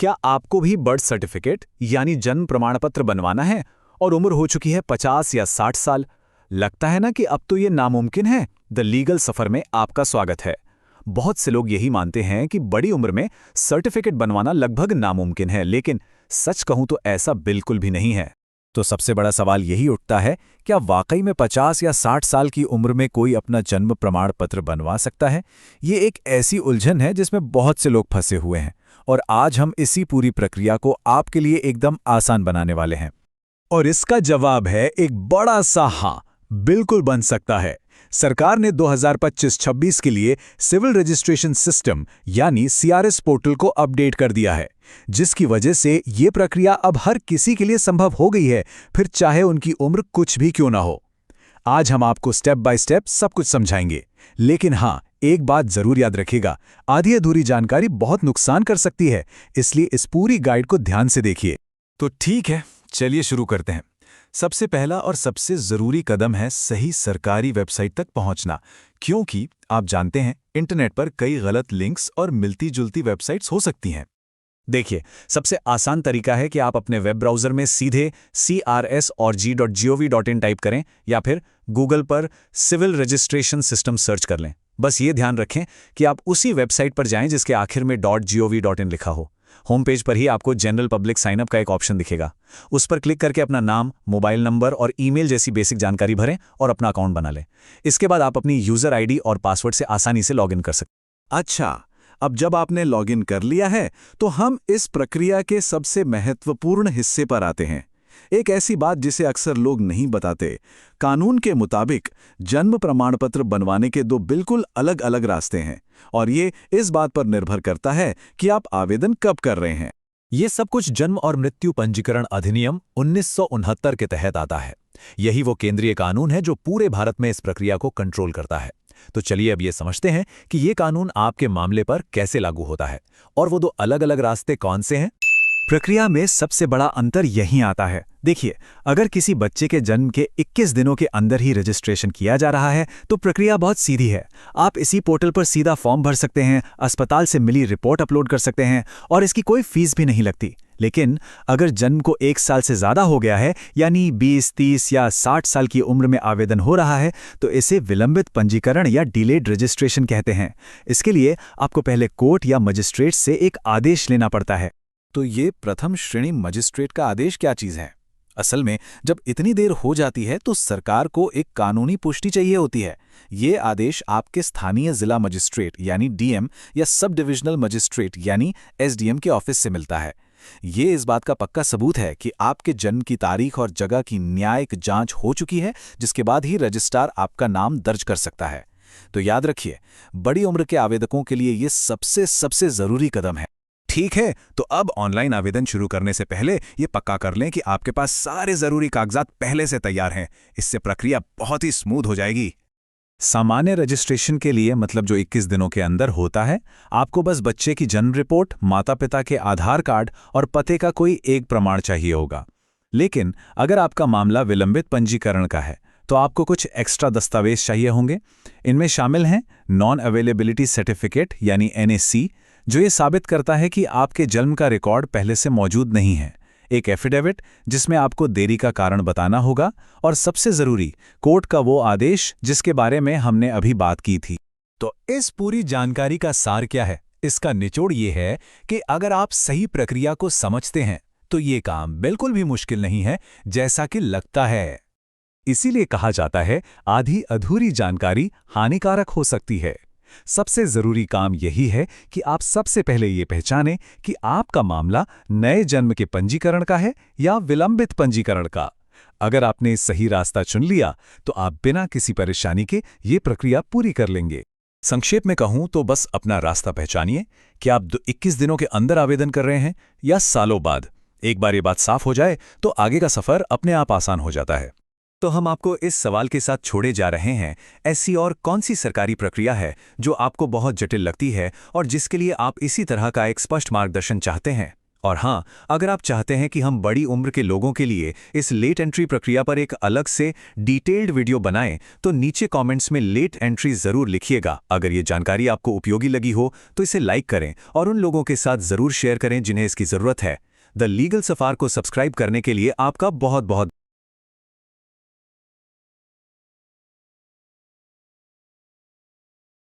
क्या आपको भी बर्थ सर्टिफिकेट यानी जन्म प्रमाण पत्र बनवाना है और उम्र हो चुकी है 50 या 60 साल? लगता है ना कि अब तो ये नामुमकिन है। द लीगल सफर में आपका स्वागत है। बहुत से लोग यही मानते हैं कि बड़ी उम्र में सर्टिफिकेट बनवाना लगभग नामुमकिन है, लेकिन सच कहूं तो ऐसा बिल्कुल भी नहीं है। तो सबसे बड़ा सवाल यही उठता है, क्या वाकई में 50 या 60 साल की उम्र में कोई अपना जन्म प्रमाण पत्र बनवा सकता है? ये एक ऐसी उलझन है जिसमें बहुत से लोग फंसे हुए हैं, और आज हम इसी पूरी प्रक्रिया को आपके लिए एकदम आसान बनाने वाले हैं। और इसका जवाब है एक बड़ा सा हाँ, बिल्कुल बन सकता है। सरकार ने 2025-26 के लिए सिविल रजिस्ट्रेशन सिस्टम यानी सीआरएस पोर्टल को अपडेट कर दिया है, जिसकी वजह से ये प्रक्रिया अब हर किसी के लिए संभव हो गई है, फिर चाहे उनकी उम्र कुछ भी क्यों ना हो। आज हम आपको स्टेप बाय स्टेप सब कुछ समझाएंगे, लेकिन हाँ, एक बात जरूर याद रखिएगा, आधी अधूरी जानकारी बहुत नुकसान कर सकती है, इसलिए इस पूरी गाइड को ध्यान से देखिए। तो ठीक है, चलिए शुरू करते हैं। सबसे पहला और सबसे जरूरी कदम है सही सरकारी वेबसाइट तक पहुंचना, क्योंकि आप जानते हैं इंटरनेट पर कई गलत लिंक्स और मिलती जुलती वेबसाइट्स हो सकती हैं। देखिए, सबसे आसान तरीका है कि आप अपने वेब ब्राउज़र में सीधे crs.org.gov.in टाइप करें या फिर गूगल पर सिविल रजिस्ट्रेशन सिस्टम सर्च कर लें। बस ये ध्यान रखें कि आप उसी वेबसाइट पर जाएं जिसके आखिर में .gov.in लिखा हो। होम पेज पर ही आपको जनरल पब्लिक साइनअप का एक ऑप्शन दिखेगा। उस पर क्लिक करके अपना नाम, मोबाइल नंबर और ईमेल जैसी बेसिक जानकारी भरें और अपना अकाउंट बना लें। इसके बाद आप अपनी यूज़र आईडी और पासवर्ड से आसानी से लॉगिन कर सकते। अच्छा, अब जब आपने लॉगिन कर लिया है तो हम इस प्रक्रिया के सबसे महत्वपूर्ण हिस्से पर आते हैं। एक ऐसी बात जिसे अक्सर लोग नहीं बताते। कानून के मुताबिक जन्म प्रमाण पत्र बनवाने के दो बिल्कुल अलग अलग रास्ते हैं, और ये इस बात पर निर्भर करता है कि आप आवेदन कब कर रहे हैं। ये सब कुछ जन्म और मृत्यु पंजीकरण अधिनियम 1969 के तहत आता है। यही वो केंद्रीय कानून है जो पूरे भारत में इस प्रक्रिया को कंट्रोल करता है। तो चलिए अब ये समझते हैं कि ये कानून आपके मामले पर कैसे लागू होता है और वो दो अलग अलग रास्ते कौन से हैं। प्रक्रिया में सबसे बड़ा अंतर यहीं आता है। देखिए, अगर किसी बच्चे के जन्म के 21 दिनों के अंदर ही रजिस्ट्रेशन किया जा रहा है तो प्रक्रिया बहुत सीधी है। आप इसी पोर्टल पर सीधा फॉर्म भर सकते हैं, अस्पताल से मिली रिपोर्ट अपलोड कर सकते हैं और इसकी कोई फीस भी नहीं लगती। लेकिन अगर जन्म को 1 साल से ज़्यादा हो गया है, यानी 20, 30 या 60 साल की उम्र में आवेदन हो रहा है, तो इसे विलंबित पंजीकरण या डिलेड रजिस्ट्रेशन कहते हैं। इसके लिए आपको पहले कोर्ट या मजिस्ट्रेट से एक आदेश लेना पड़ता है। तो ये प्रथम श्रेणी मजिस्ट्रेट का आदेश क्या चीज़ है? असल में जब इतनी देर हो जाती है तो सरकार को एक कानूनी पुष्टि चाहिए होती है। ये आदेश आपके स्थानीय जिला मजिस्ट्रेट यानी डीएम या सब डिविजनल मजिस्ट्रेट यानी एसडीएम के ऑफिस से मिलता है। ये इस बात का पक्का सबूत है कि आपके जन्म की तारीख और जगह की न्यायिक जांच हो चुकी है, जिसके बाद ही रजिस्ट्रार आपका नाम दर्ज कर सकता है। तो याद रखिए, बड़ी उम्र के आवेदकों के लिए ये सबसे ज़रूरी कदम है। ठीक है, तो अब ऑनलाइन आवेदन शुरू करने से पहले ये पक्का कर लें कि आपके पास सारे ज़रूरी कागजात पहले से तैयार हैं। इससे प्रक्रिया बहुत ही स्मूथ हो जाएगी। सामान्य रजिस्ट्रेशन के लिए, मतलब जो 21 दिनों के अंदर होता है, आपको बस बच्चे की जन्म रिपोर्ट, माता पिता के आधार कार्ड और पते का कोई एक प्रमाण चाहिए होगा। लेकिन अगर आपका मामला विलंबित पंजीकरण का है तो आपको कुछ एक्स्ट्रा दस्तावेज चाहिए होंगे। इनमें शामिल हैं नॉन अवेलेबिलिटी सर्टिफिकेट यानी NAC, जो ये साबित करता है कि आपके जन्म का रिकॉर्ड पहले से मौजूद नहीं है, एक एफिडेविट जिसमें आपको देरी का कारण बताना होगा, और सबसे ज़रूरी कोर्ट का वो आदेश जिसके बारे में हमने अभी बात की थी। तो इस पूरी जानकारी का सार क्या है? इसका निचोड़ ये है कि अगर आप सही प्रक्रिया को समझते हैं तो ये काम बिल्कुल भी मुश्किल नहीं है जैसा कि लगता है। इसीलिए कहा जाता है, आधी अधूरी जानकारी हानिकारक हो सकती है। सबसे जरूरी काम यही है कि आप सबसे पहले ये पहचानें कि आपका मामला नए जन्म के पंजीकरण का है या विलंबित पंजीकरण का। अगर आपने सही रास्ता चुन लिया तो आप बिना किसी परेशानी के ये प्रक्रिया पूरी कर लेंगे। संक्षेप में कहूं तो बस अपना रास्ता पहचानिए कि आप 21 दिनों के अंदर आवेदन कर रहे हैं या सालों बाद। एक बार ये बात साफ हो जाए तो आगे का सफर अपने आप आसान हो जाता है। तो हम आपको इस सवाल के साथ छोड़े जा रहे हैं, ऐसी और कौन सी सरकारी प्रक्रिया है जो आपको बहुत जटिल लगती है और जिसके लिए आप इसी तरह का एक स्पष्ट मार्गदर्शन चाहते हैं? और हाँ, अगर आप चाहते हैं कि हम बड़ी उम्र के लोगों के लिए इस लेट एंट्री प्रक्रिया पर एक अलग से डिटेल्ड वीडियो बनाएं, तो नीचे कमेंट्स में लेट एंट्री ज़रूर लिखिएगा। अगर ये जानकारी आपको उपयोगी लगी हो तो इसे लाइक करें और उन लोगों के साथ ज़रूर शेयर करें जिन्हें इसकी ज़रूरत है। द लीगल सफार को सब्सक्राइब करने के लिए आपका बहुत बहुत